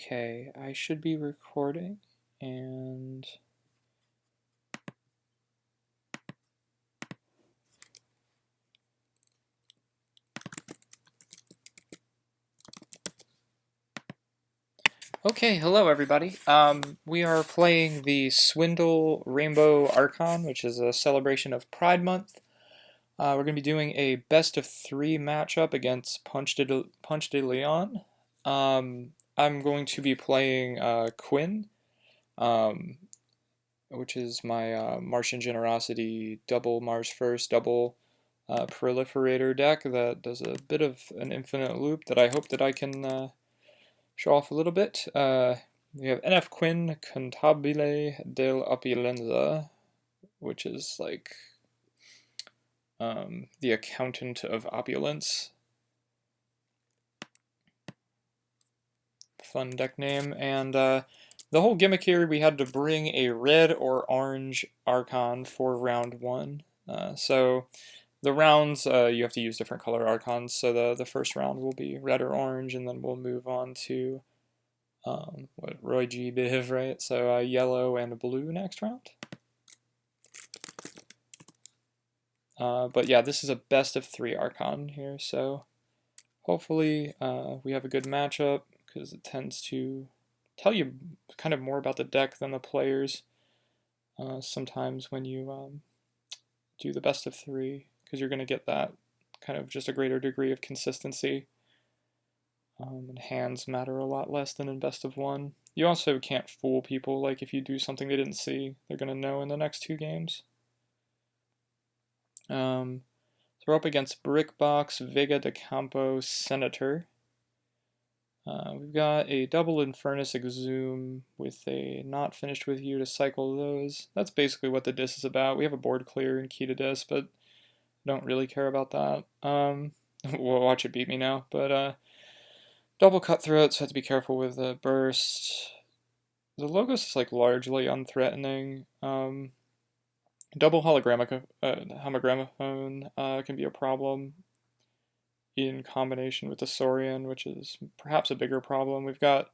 Okay, I should be recording, and okay, hello everybody. We are playing the Swindle Rainbow Archon, which is a celebration of Pride Month. We're going to be doing a best of 3 matchup against Punch de Leon. I'm going to be playing Quinn, um, which is my Martian Generosity double Mars First, double Proliferator deck that does a bit of an infinite loop that I hope that I can show off a little bit. We have NF Quinn Contabile del Opulenza, which is like the accountant of opulence. Fun deck name. And the whole gimmick here, we had to bring a red or orange Archon for round 1. So the rounds, you have to use different color Archons. So the first round will be red or orange, and then we'll move on to what Roy G. Biv, right? So yellow and blue next round. But yeah, this is a best of 3 Archon here, so hopefully we have a good matchup, because it tends to tell you kind of more about the deck than the players sometimes when you do the best of 3, because you're going to get that kind of just a greater degree of consistency. And hands matter a lot less than in best of 1. You also can't fool people, like if you do something they didn't see, they're going to know in the next 2 games. So we're up against Brickbox, Vega de Campo, Senator. We've got a double Infernus Exhume with a not finished with you to cycle those. That's basically what the dis is about. We have a board clear and key to dis, but don't really care about that. We'll watch it beat me now, but double Cutthroat, so I have to be careful with the burst. The Logos is like largely unthreatening. Double Homogramophone can be a problem in combination with the Saurian, which is perhaps a bigger problem. We've got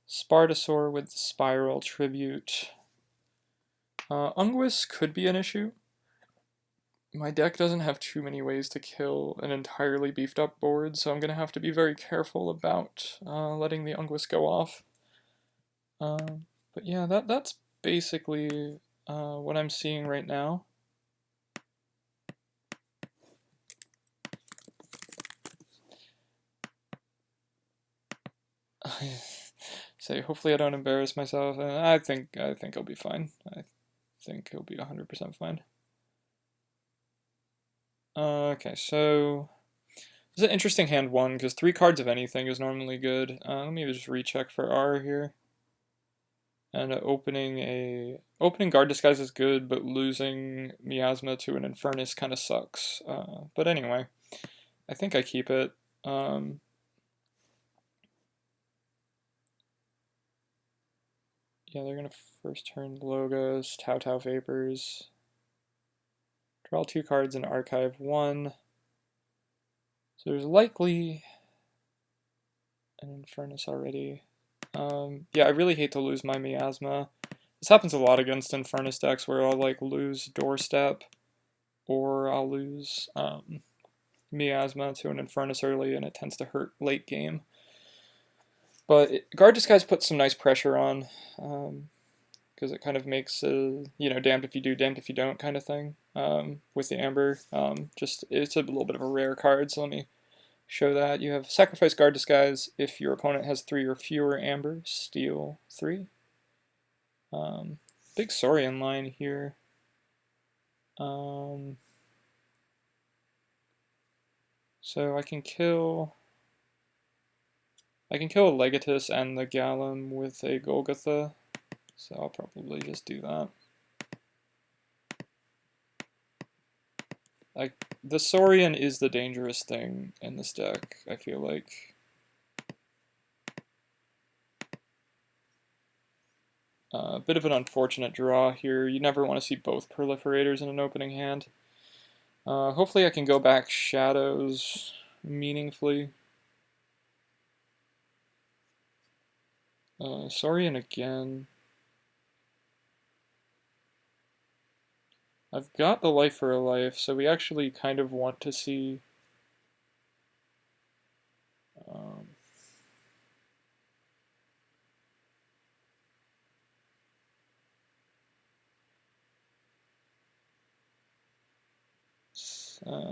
Spartosaur with the Spiral Tribute. Unguis could be an issue. My deck doesn't have too many ways to kill an entirely beefed up board, so I'm going to have to be very careful about letting the Unguis go off. But yeah, that's basically what I'm seeing right now. So hopefully I don't embarrass myself. I think I'll be fine. I think he'll be 100% fine. Okay, so this is an interesting hand 1 because 3 cards of anything is normally good. Let me just recheck for R here. And opening Guard Disguise is good, but losing Miasma to an Infernus kind of sucks. But anyway, I think I keep it. Yeah, they're gonna first turn Logos, Tau Vapors. Draw 2 cards and archive 1. So there's likely an Infernus already. Yeah, I really hate to lose my Miasma. This happens a lot against Infernus decks where I'll like lose Doorstep or I'll lose Miasma to an Infernus early and it tends to hurt late game. But Guard Disguise puts some nice pressure on because it kind of makes damned if you do, damned if you don't kind of thing with the Amber. Just it's a little bit of a rare card, so let me show that. You have Sacrifice Guard Disguise if your opponent has 3 or fewer Amber, steal 3. Big Saurian line here. So I can kill a Legatus and the Gallum with a Golgotha, so I'll probably just do that. The Saurian is the dangerous thing in this deck, I feel like. A bit of an unfortunate draw here. You never want to see both Proliferators in an opening hand. Hopefully I can go back Shadows meaningfully. Saurian again. I've got the life for a life, so we actually kind of want to see... Um,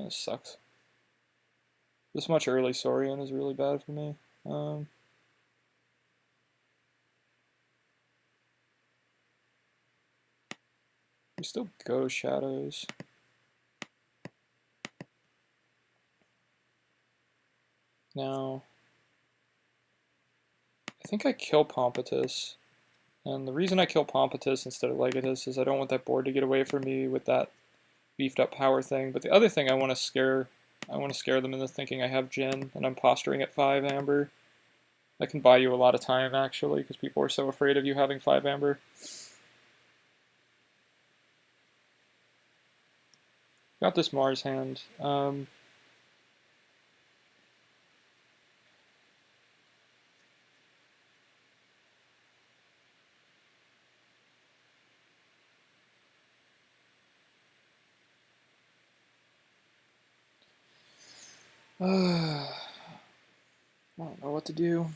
sucks. This much early Saurian is really bad for me. We still go Shadows. Now, I think I kill Pompatus. And the reason I kill Pompatus instead of Legatus is I don't want that board to get away from me with that beefed up power thing. But the other thing I want to scare them into thinking I have Jin and I'm posturing at 5 Amber. That can buy you a lot of time actually because people are so afraid of you having 5 Amber. Got this Mars hand. I don't know what to do.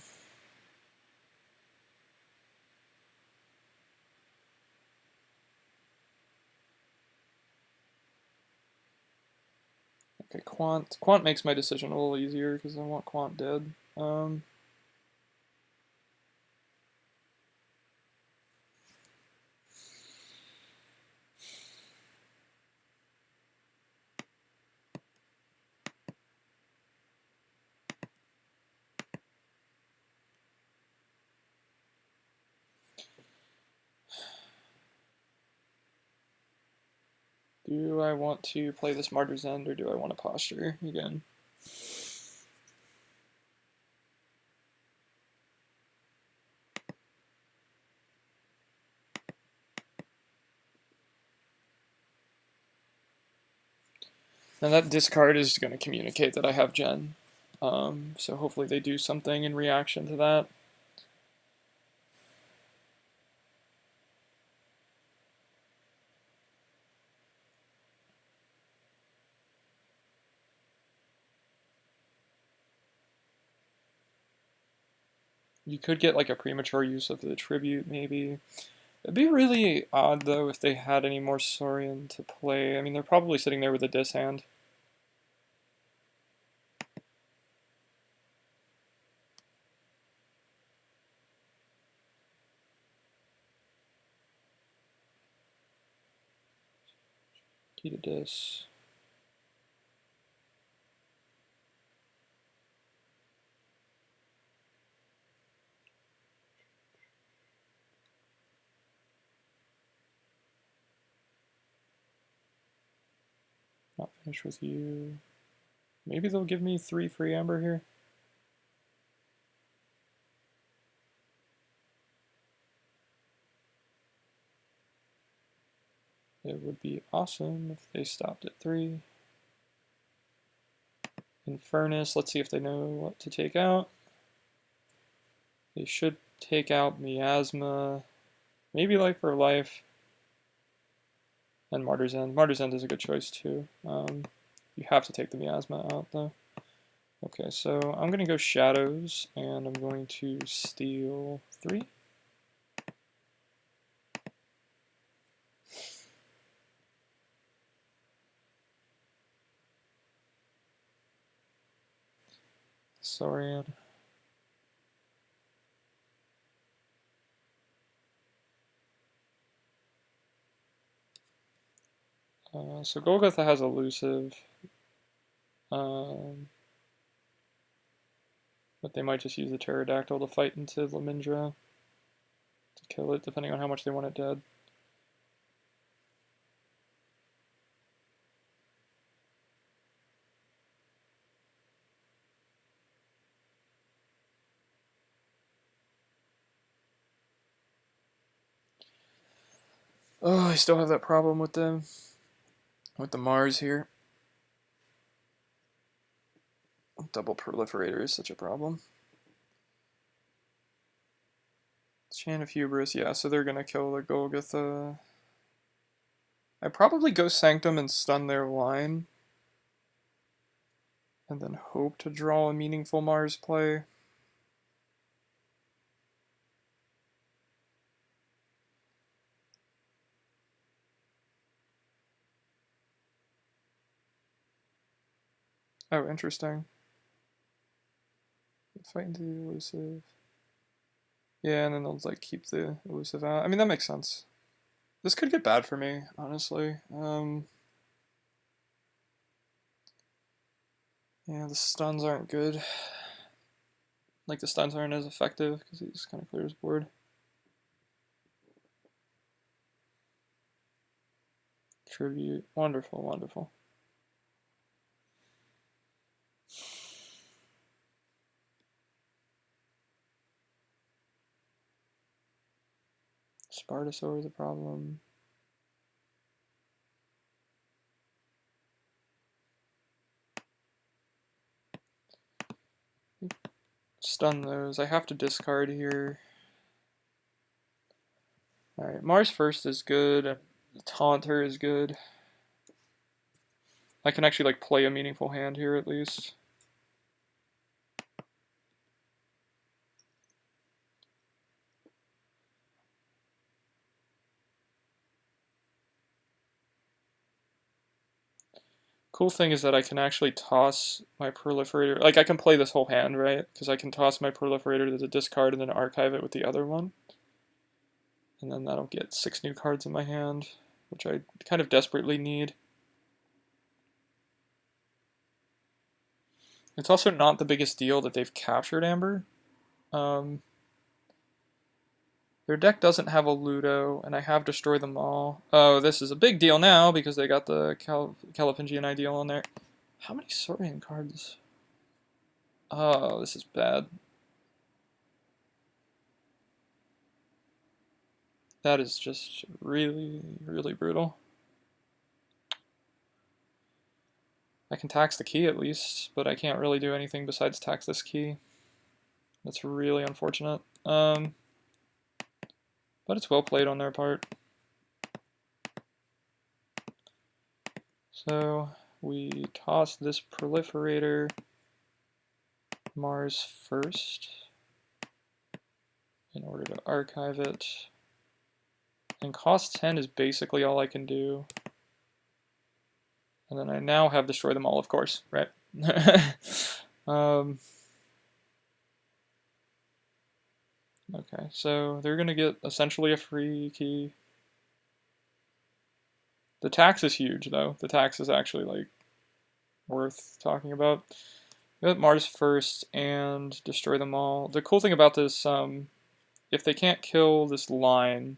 Okay, Quant. Quant makes my decision a little easier because I want Quant dead. Do I want to play this Martyr's End or do I want to posture again? And that discard is going to communicate that I have Gen. So hopefully they do something in reaction to that. You could get like a premature use of the tribute, maybe. It'd be really odd, though, if they had any more Saurian to play. I mean, they're probably sitting there with a dishand. Key to dis. Not finished with you. Maybe they'll give me 3 free Amber here. It would be awesome if they stopped at 3. Infernus, let's see if they know what to take out. They should take out Miasma, maybe Life for Life, and Martyr's End. Martyr's End is a good choice too. You have to take the Miasma out though. Okay, so I'm going to go Shadows, and I'm going to steal 3. Saurian. So Golgotha has Elusive. But they might just use the Pterodactyl to fight into Lamindra to kill it, depending on how much they want it dead. Oh, I still have that problem with the Mars here. Double proliferator is such a problem. Chain of Hubris, yeah, so they're gonna kill the Golgotha. I probably go Sanctum and stun their line. And then hope to draw a meaningful Mars play. Oh, interesting. Fight into the elusive. Yeah, and then they'll like keep the elusive out. I mean, that makes sense. This could get bad for me, honestly. Yeah, the stuns aren't good. Like, the stuns aren't as effective because he just kind of clears board. Tribute. Wonderful, wonderful. Spartosaur is a problem. Stun those. I have to discard here. Alright, Mars first is good. Taunter is good. I can actually like play a meaningful hand here at least. Cool thing is that I can actually toss my Proliferator. Like, I can play this whole hand, right? Because I can toss my Proliferator to the discard and then archive it with the other one. And then that'll get 6 new cards in my hand, which I kind of desperately need. It's also not the biggest deal that they've captured Amber. Their deck doesn't have a Ludo, and I have destroyed them all. Oh, this is a big deal now because they got the Calipingian Ideal on there. How many Saurian cards? Oh, this is bad. That is just really, really brutal. I can tax the key at least, but I can't really do anything besides tax this key. That's really unfortunate. But it's well played on their part. So we toss this Proliferator Mars first in order to archive it. And cost 10 is basically all I can do. And then I now have destroyed them all, of course, right? Okay, so they're going to get essentially a free key. The tax is huge, though. The tax is actually, like, worth talking about. Get Mars first and destroy them all. The cool thing about this, if they can't kill this line,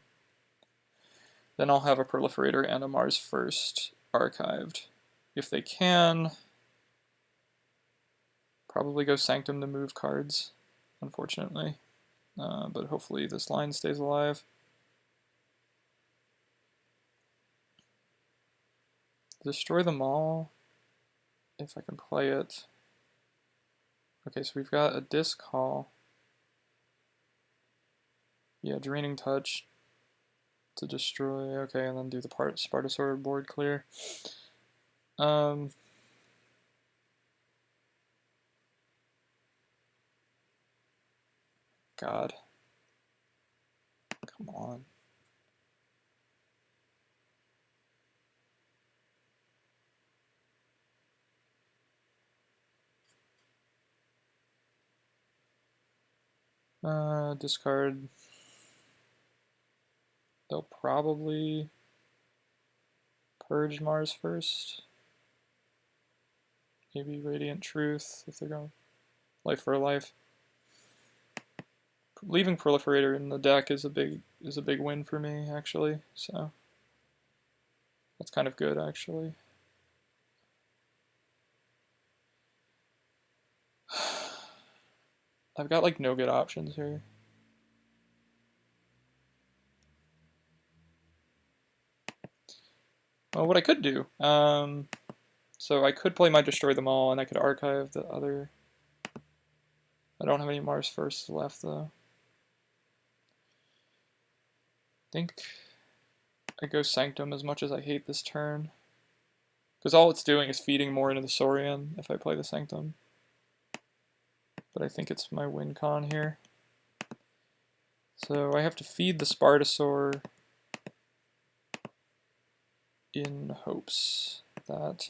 then I'll have a Proliferator and a Mars first archived. If they can, probably go Sanctum to move cards, unfortunately. But hopefully this line stays alive. Destroy them all, if I can play it. Okay, so we've got a Disc Hall. Yeah, Draining Touch to destroy. Okay, and then do the Spartosaur board clear. God. Come on. Discard. They'll probably purge Mars first. Maybe Radiant Truth if they're going life for a life. Leaving Proliferator in the deck is a big win for me actually. So that's kind of good actually. I've got like no good options here. Well, what I could do, so I could play my Destroy Them All, and I could archive the other. I don't have any Mars first left though. think I go Sanctum as much as I hate this turn. Because all it's doing is feeding more into the Saurian if I play the Sanctum. But I think it's my win con here. So I have to feed the Spartosaur in hopes that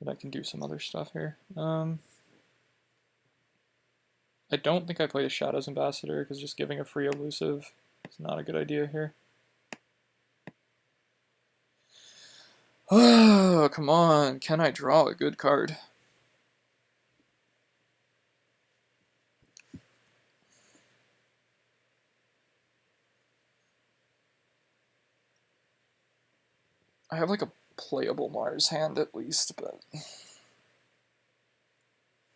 that I can do some other stuff here. I don't think I played a Shadows Ambassador because just giving a free elusive is not a good idea here. Oh, come on. Can I draw a good card? I have like a playable Mars hand at least, but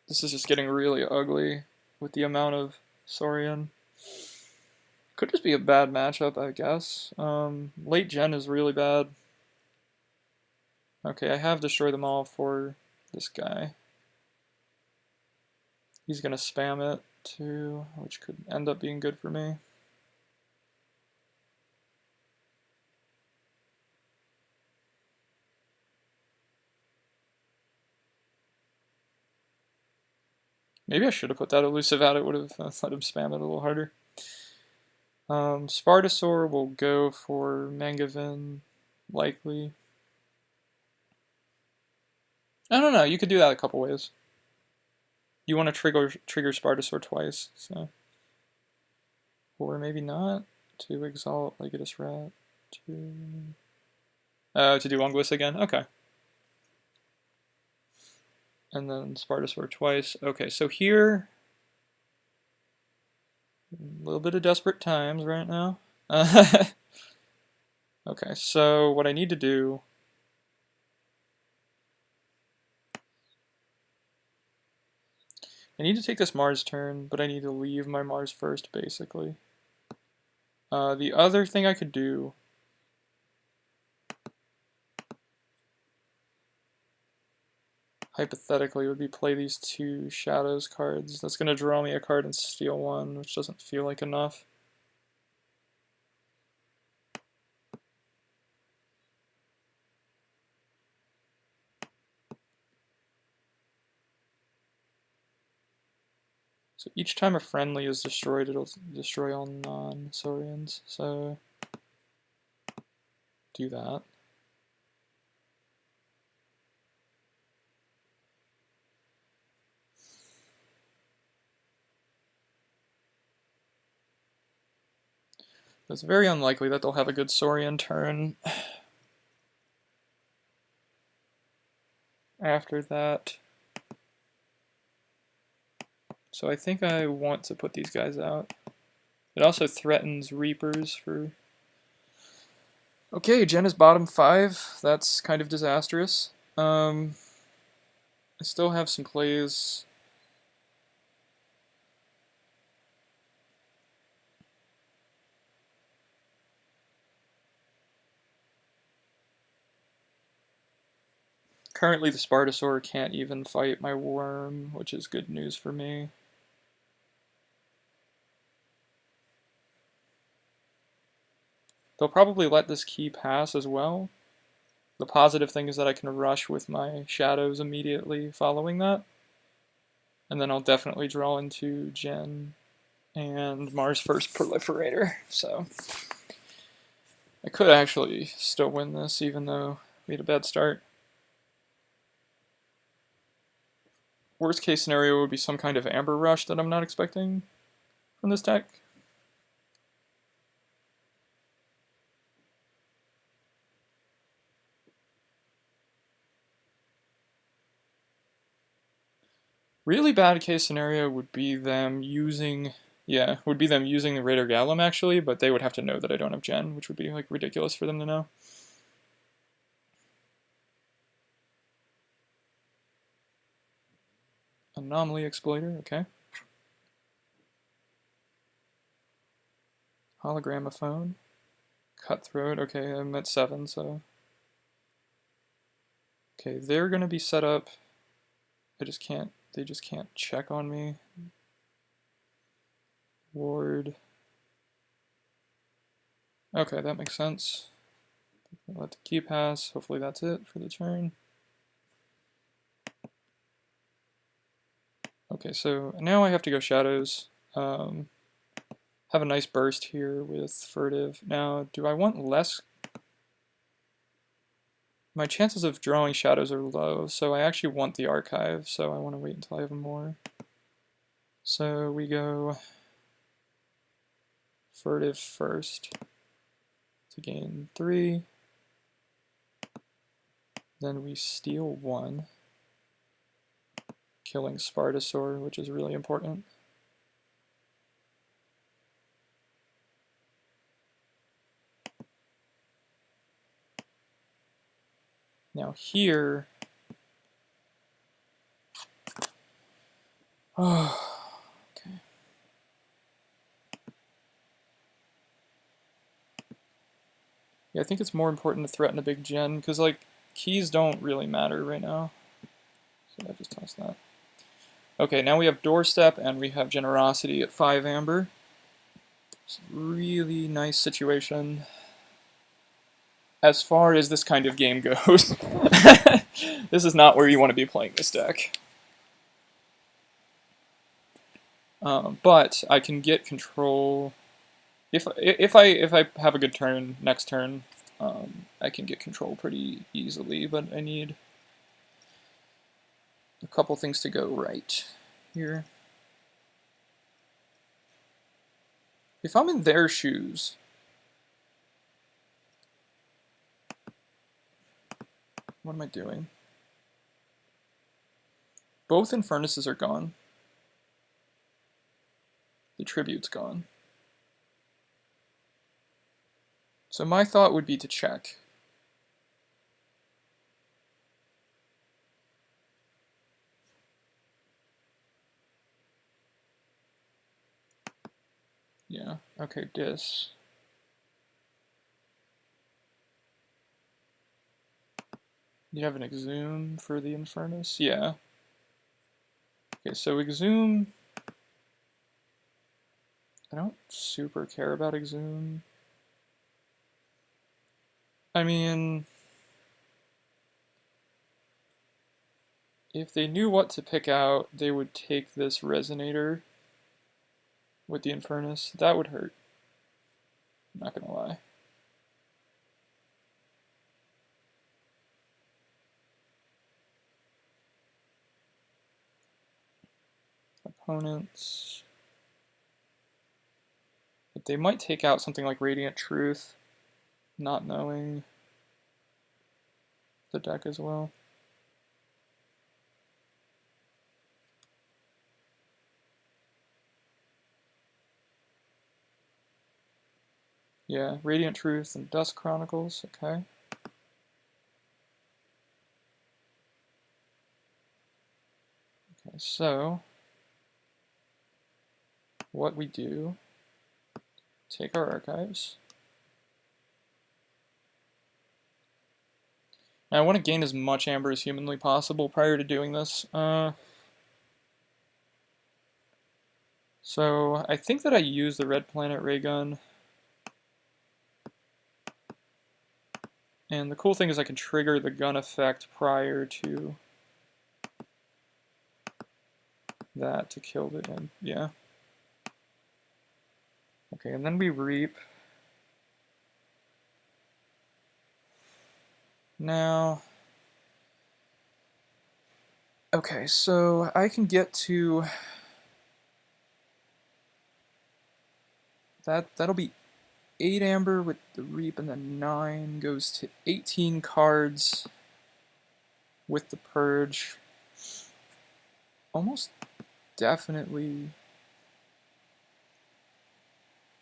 this is just getting really ugly with the amount of Saurian. Could just be a bad matchup, I guess. Late gen is really bad. Okay, I have destroyed them all for this guy. He's gonna spam it too, which could end up being good for me. Maybe I should have put that elusive out, it would have let him spam it a little harder. Spartosaur will go for Mangavin, likely. I don't know, you could do that a couple ways. You want to trigger Spartosaur twice, so. Or maybe not. To exalt Legatus Rat. To do Unguis again? Okay. And then Spartosaur twice. Okay, so here, a little bit of desperate times right now. Okay, so what I need to do, I need to take this Mars turn, but I need to leave my Mars first, basically. The other thing I could do, hypothetically, would be play these two Shadows cards. That's going to draw me a card and steal one, which doesn't feel like enough. So each time a friendly is destroyed, it'll destroy all non-Saurians. So do that. It's very unlikely that they'll have a good Saurian turn after that. So I think I want to put these guys out. It also threatens Reapers for... Okay, Gen is bottom 5. That's kind of disastrous. I still have some plays. Currently the Spartosaur can't even fight my Worm, which is good news for me. They'll probably let this key pass as well. The positive thing is that I can rush with my Shadows immediately following that. And then I'll definitely draw into Gen and Mars First Proliferator. So I could actually still win this even though we had a bad start. Worst case scenario would be some kind of Amber Rush that I'm not expecting from this deck. Really bad case scenario would be them using, the Raider Gallum actually, but they would have to know that I don't have Gen, which would be like ridiculous for them to know. Anomaly Exploiter, okay. Hologramophone. Cutthroat, okay, I'm at 7, so... Okay, they're gonna be set up. They just can't check on me. Ward. Okay, that makes sense. Let the key pass. Hopefully that's it for the turn. Okay, so now I have to go shadows. Have a nice burst here with furtive. Now, do I want less? My chances of drawing shadows are low, so I actually want the archive, so I want to wait until I have more. So we go furtive first to gain 3. Then we steal 1, killing Spartosaur, which is really important. Now here, oh, okay. Yeah, I think it's more important to threaten a big gen, because like keys don't really matter right now. So I just tossed that. Okay, now we have Doorstep and we have Generosity at 5 amber. It's a really nice situation as far as this kind of game goes. This is not where you want to be playing this deck. But I can get control if I have a good turn next turn. I can get control pretty easily, but I need a couple things to go right here. If I'm in their shoes, what am I doing? Both Infernuses are gone. The Tribute's gone. So my thought would be to check. Yeah, okay, Dis. You have an Exhume for the Infernus? Yeah. Okay, so Exhume... I don't super care about Exhume. I mean... if they knew what to pick out, they would take this Resonator with the Infernus. That would hurt. I'm not gonna lie. Opponents... but they might take out something like Radiant Truth, not knowing the deck as well. Yeah, Radiant Truth and Dusk Chronicles, okay. Okay, so what we do, take our archives. Now I want to gain as much amber as humanly possible prior to doing this. So I think that I use the Red Planet Ray Gun. And the cool thing is I can trigger the gun effect prior to that to kill the end. Yeah. Okay, and then we reap. Now, okay, so I can get to that'll be 8 amber with the reap, and then 9 goes to 18 cards with the purge. Almost definitely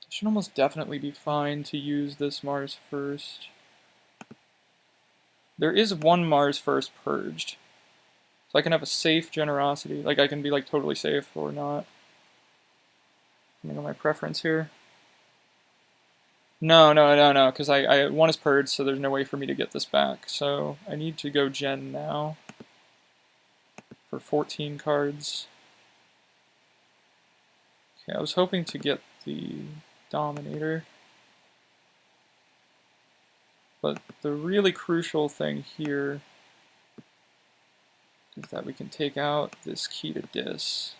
should almost definitely be fine to use this Mars first. There is one Mars first purged. So I can have a safe generosity. Like I can be like totally safe or not. Depending on my preference here. No, because I one is purged, so there's no way for me to get this back. So I need to go gen now for 14 cards. Okay, I was hoping to get the Dominator. But the really crucial thing here is that we can take out this key to dis.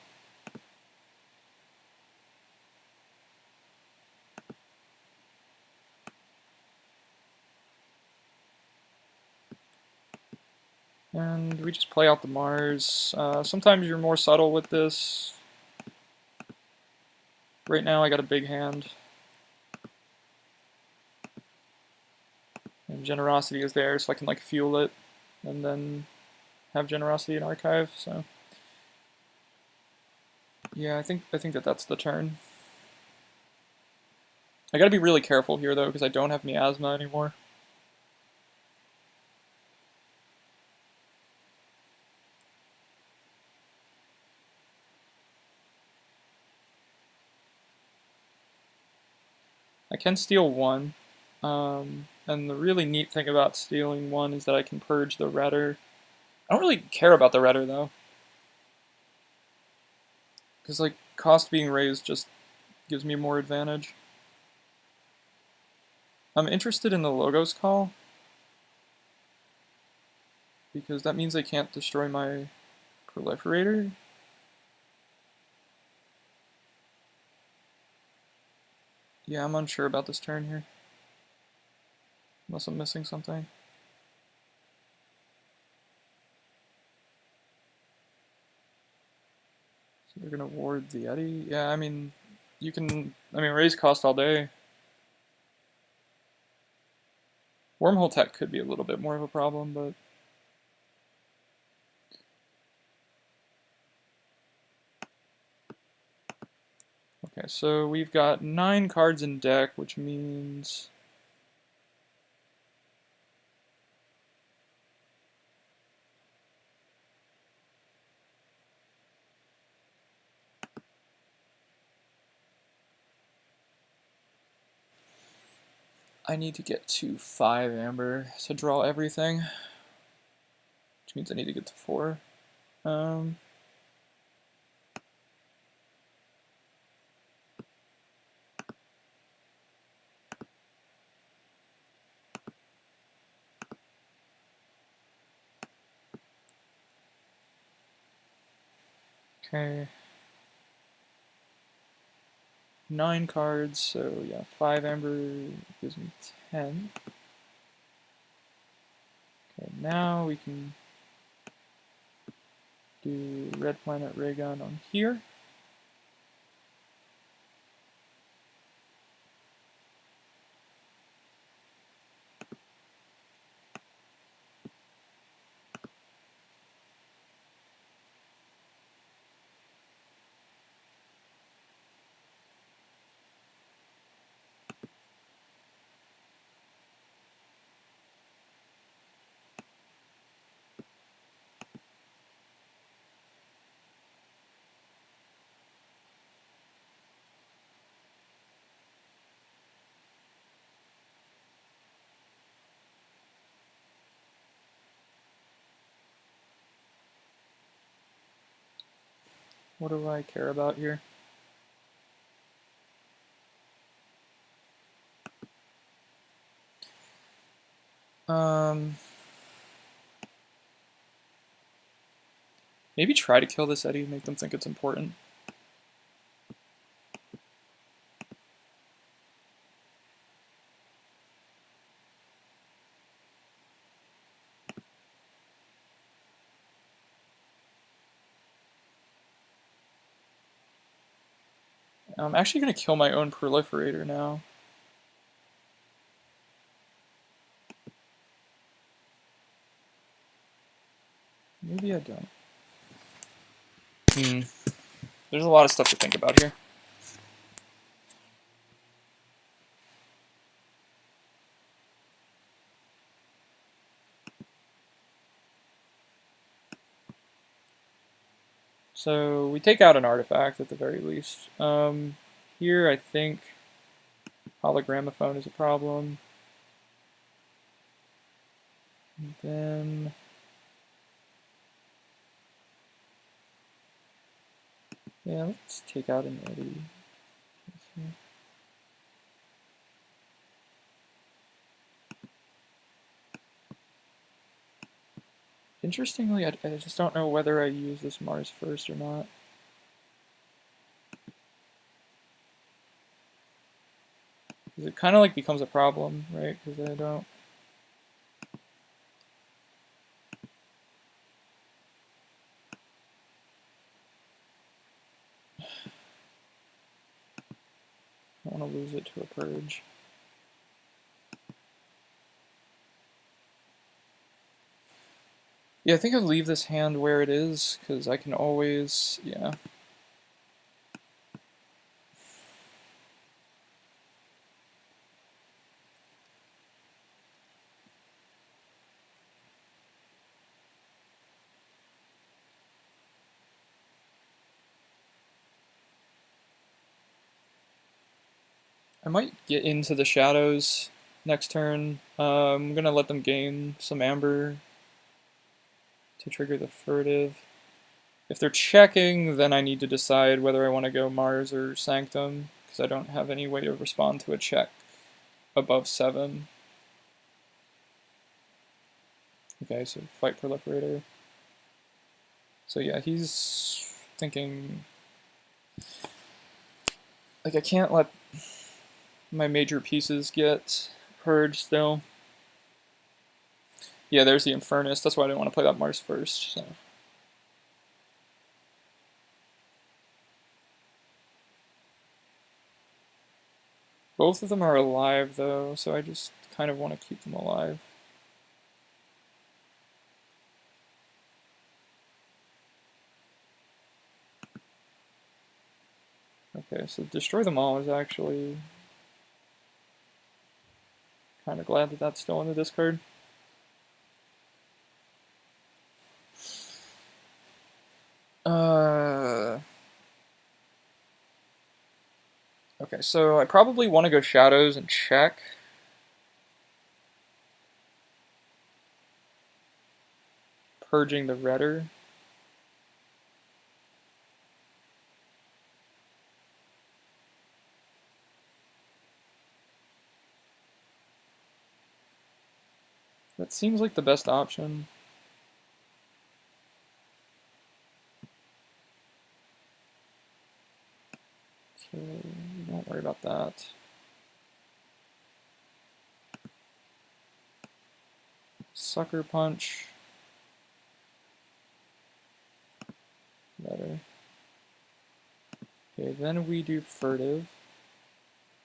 And we just play out the Mars. Sometimes you're more subtle with this. Right now I got a big hand. And Generosity is there, so I can like fuel it and then have Generosity in archive. So yeah, I think that that's the turn. I gotta be really careful here though, because I don't have Miasma anymore. I can steal one, and the really neat thing about stealing one is that I can purge the redder. I don't really care about the redder though, because like cost being raised just gives me more advantage. I'm interested in the Logos call, because that means they can't destroy my Proliferator. Yeah, I'm unsure about this turn here. Unless I'm missing something. So they're gonna ward the Eddy? Yeah, I mean, you can, raise cost all day. Wormhole tech could be a little bit more of a problem, but... Okay, so we've got 9 cards in deck, which means... I need to get to 5 Amber to draw everything, which means I need to get to 4. Okay. 9 cards, so yeah, 5 Amber gives me 10. Okay, now we can do Red Planet Ray Gun on here. What do I care about here? Maybe try to kill this Eddy, make them think it's important. I'm actually going to kill my own Proliferator now. Maybe I don't. There's a lot of stuff to think about here. So we take out an artifact at the very least. Here I think Hologramophone is a problem. And then yeah, let's take out an Eddy. Interestingly, I just don't know whether I use this Mars first or not. Because it kind of like becomes a problem, right? Because I don't... I don't want to lose it to a purge. Yeah, I think I'll leave this hand where it is, because I can always... yeah. I might get into the shadows next turn. I'm going to let them gain some amber to trigger the furtive. If they're checking, then I need to decide whether I want to go Mars or Sanctum, because I don't have any way to respond to a check above 7. Okay, so fight Proliferator. So yeah, he's thinking... like, I can't let my major pieces get purged still. Yeah, there's the Infernus. That's why I didn't want to play that Mars first. So. Both of them are alive, though, so I just kind of want to keep them alive. Okay, so destroy them all is actually... kind of glad that that's still in the discard. Okay, so I probably want to go Shadows and check. Purging the redder. That seems like the best option. So don't worry about that. Sucker Punch. Better. Okay, then we do Furtive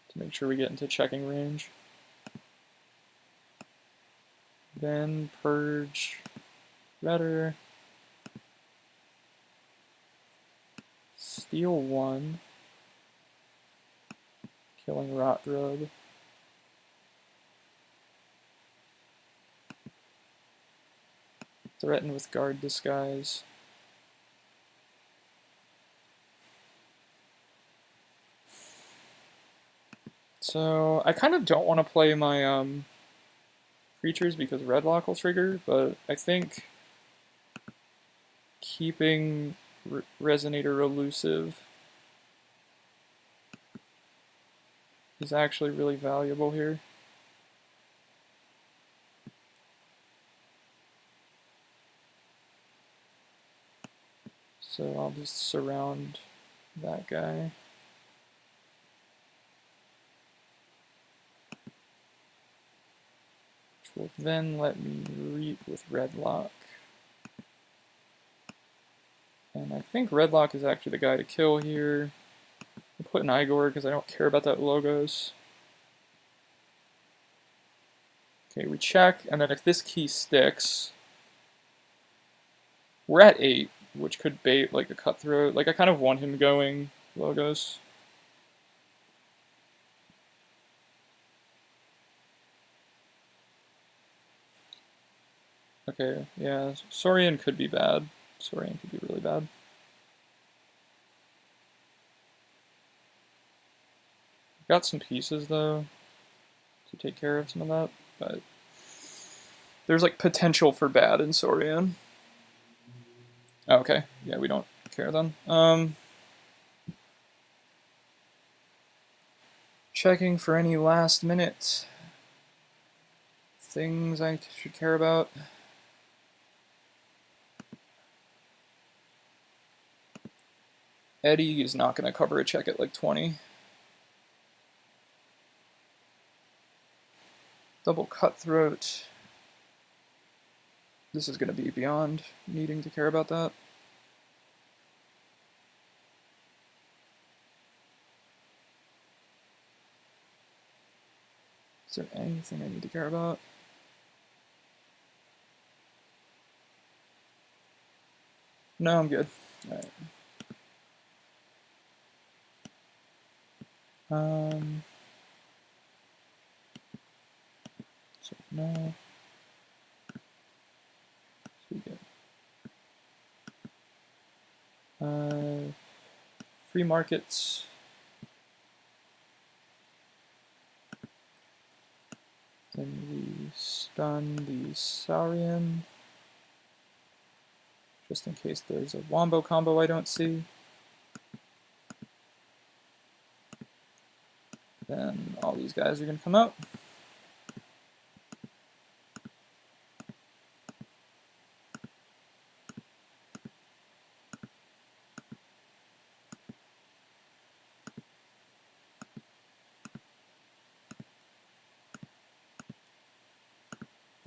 to make sure we get into checking range. Then Purge. Better. Steal 1. Killing Rot Drug. Threaten with Guard Disguise. So I kind of don't want to play my creatures because Redlock will trigger, but I think keeping Resonator elusive is actually really valuable here. So I'll just surround that guy. Which will then let me reap with Redlock. And I think Redlock is actually the guy to kill here. I'll put an Igor because I don't care about that Logos. Okay, we check, and then if this key sticks, we're at 8, which could bait like a Cutthroat. Like, I kind of want him going Logos. Okay, yeah, Saurian could be bad. Saurian could be really bad. Got some pieces, though, to take care of some of that, but there's, like, potential for bad in Saurian. Oh, okay, yeah, we don't care then. Checking for any last minute things I should care about. Eddie is not going to cover a check at like 20. Double Cutthroat. This is going to be beyond needing to care about that. Is there anything I need to care about? No, I'm good. All right. So no. So we get free markets. Then we stun the Saurian, just in case there's a wombo combo I don't see. Then all these guys are going to come out.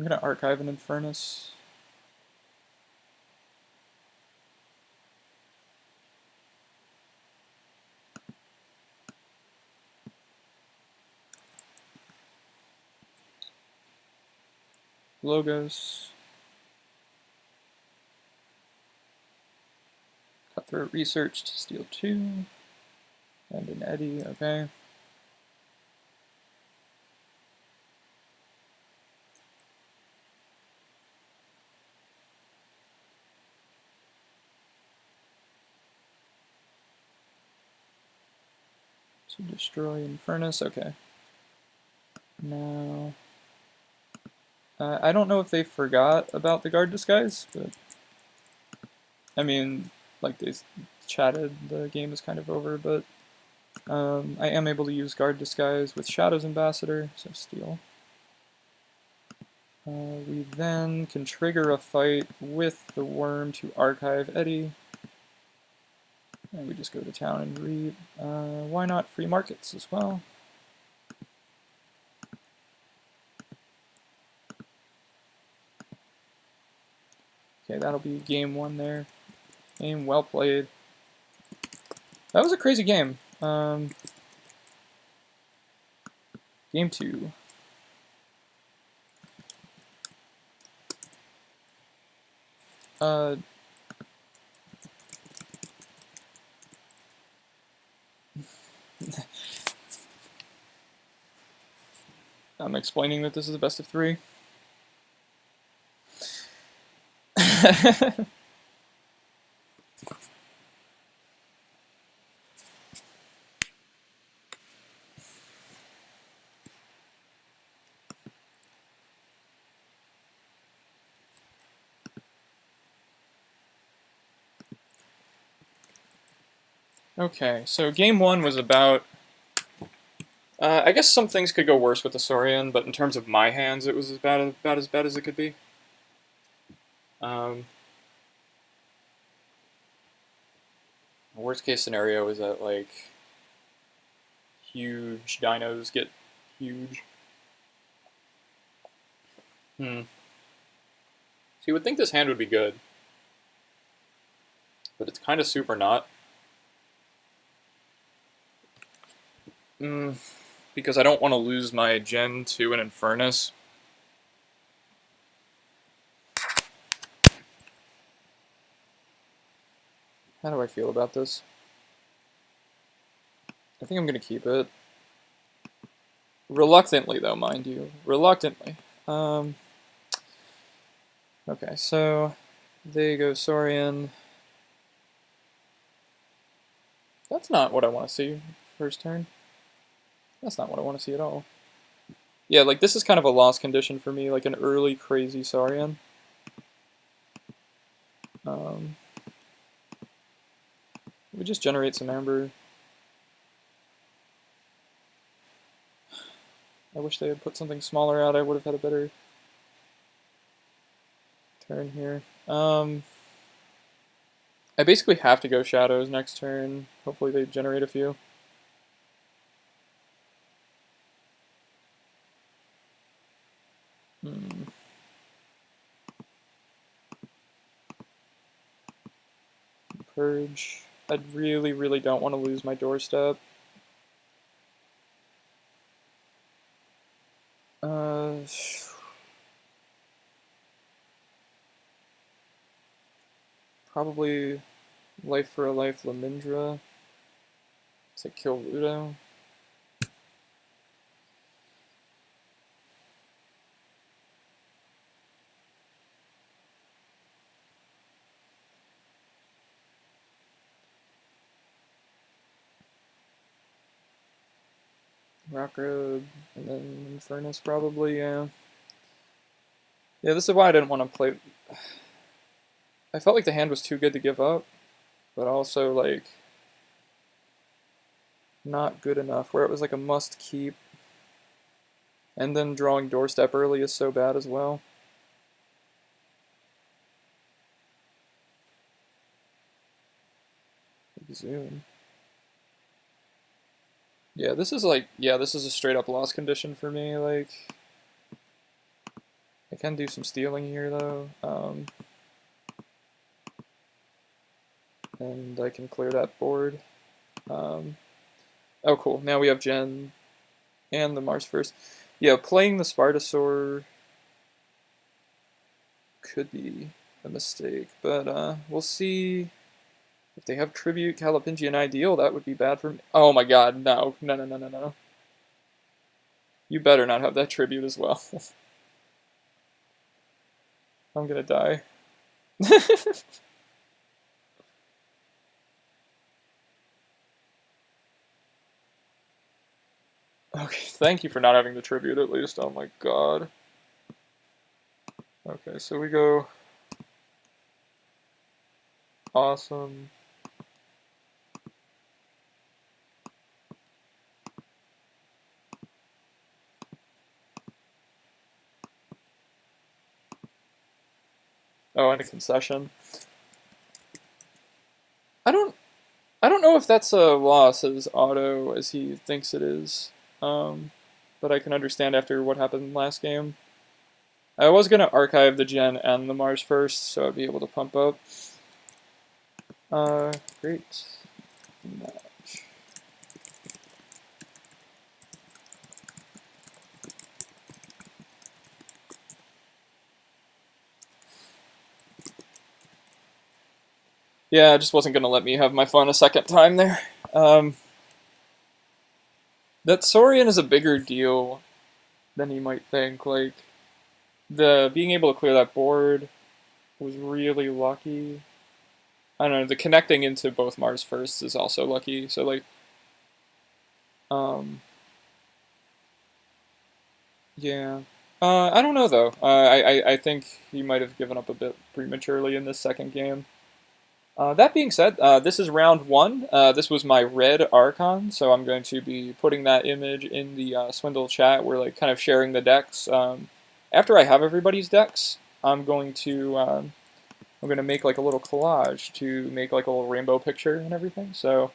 I'm going to archive an Infernus. Logos. Cutthroat researched, steal 2. And an Eddie, okay. To destroy Infernus, okay. Now, I don't know if they forgot about the guard disguise, but I mean, like they chatted, the game is kind of over, but I am able to use guard disguise with Shadow's Ambassador, so steal. We then can trigger a fight with the worm to archive Eddie. And we just go to town and read. Why not free markets as well? Okay, that'll be game 1 there. Game well played. That was a crazy game. Game 2. I'm explaining that this is a best of 3. Okay, so game 1 was about... I guess some things could go worse with the Saurian, but in terms of my hands, it was about as bad as it could be. Worst case scenario is that, like, huge dinos get huge. So you would think this hand would be good, but it's kind of super not. Because I don't want to lose my Gen to an Infernus. How do I feel about this? I think I'm going to keep it. Reluctantly, though, mind you. Reluctantly. Okay, so they go Saurian. That's not what I want to see first turn. That's not what I want to see at all. Yeah, like, this is kind of a lost condition for me, like an early crazy Saurian. We just generate some amber. I wish they had put something smaller out. I would have had a better turn here. I basically have to go shadows next turn. Hopefully they generate a few. Purge. I really, really don't want to lose my doorstep. Probably Life for a Life Lamindra. It's like kill Ludo. Rock Road, and then Infernus probably, yeah. Yeah, this is why I didn't want to play. I felt like the hand was too good to give up, but also, like, not good enough, where it was like a must keep. And then drawing doorstep early is so bad as well. Zoom. Yeah, this is like, yeah, this is a straight up loss condition for me. Like, I can do some stealing here though. And I can clear that board. Oh, cool. Now we have Gen and the Mars first. Yeah, playing the Spartosaur could be a mistake, but we'll see. If they have Tribute, Calipingian Ideal, that would be bad for me. Oh my god, no. No, no, no, no, no. You better not have that Tribute as well. I'm gonna die. Okay, thank you for not having the Tribute at least. Oh my god. Okay, so we go... Awesome. Oh, and a concession. I don't know if that's a loss as auto as he thinks it is. But I can understand after what happened last game. I was gonna archive the Gen and the Mars first, so I'd be able to pump up. Great match. Yeah, it just wasn't gonna let me have my fun a second time there. That Saurian is a bigger deal than you might think. Like, the being able to clear that board was really lucky. I don't know, the connecting into both Mars firsts is also lucky, so like, yeah. I don't know though. I think he might have given up a bit prematurely in this second game. That being said, this is round one. This was my red Archon, so I'm going to be putting that image in the Swindle chat. We're like kind of sharing the decks. After I have everybody's decks, I'm going to make like a little collage to make like a little rainbow picture and everything. So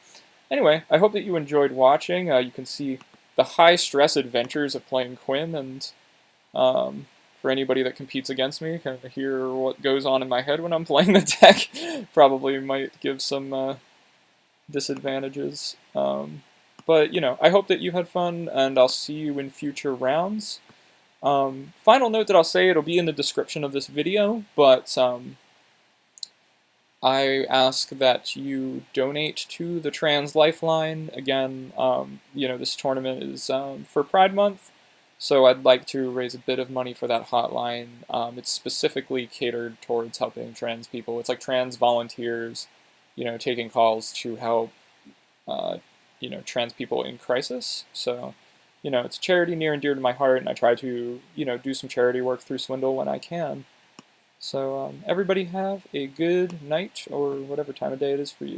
anyway, I hope that you enjoyed watching. You can see the high stress adventures of playing Quinn, and for anybody that competes against me, kind of hear what goes on in my head when I'm playing the deck. Probably might give some disadvantages. But, you know, I hope that you had fun, and I'll see you in future rounds. Final note that I'll say, it'll be in the description of this video, but I ask that you donate to the Trans Lifeline. Again, you know, this tournament is for Pride Month, so I'd like to raise a bit of money for that hotline. It's specifically catered towards helping trans people. It's like trans volunteers, you know, taking calls to help, you know, trans people in crisis. So, you know, it's a charity near and dear to my heart, and I try to, you know, do some charity work through Swindle when I can. So everybody have a good night, or whatever time of day it is for you.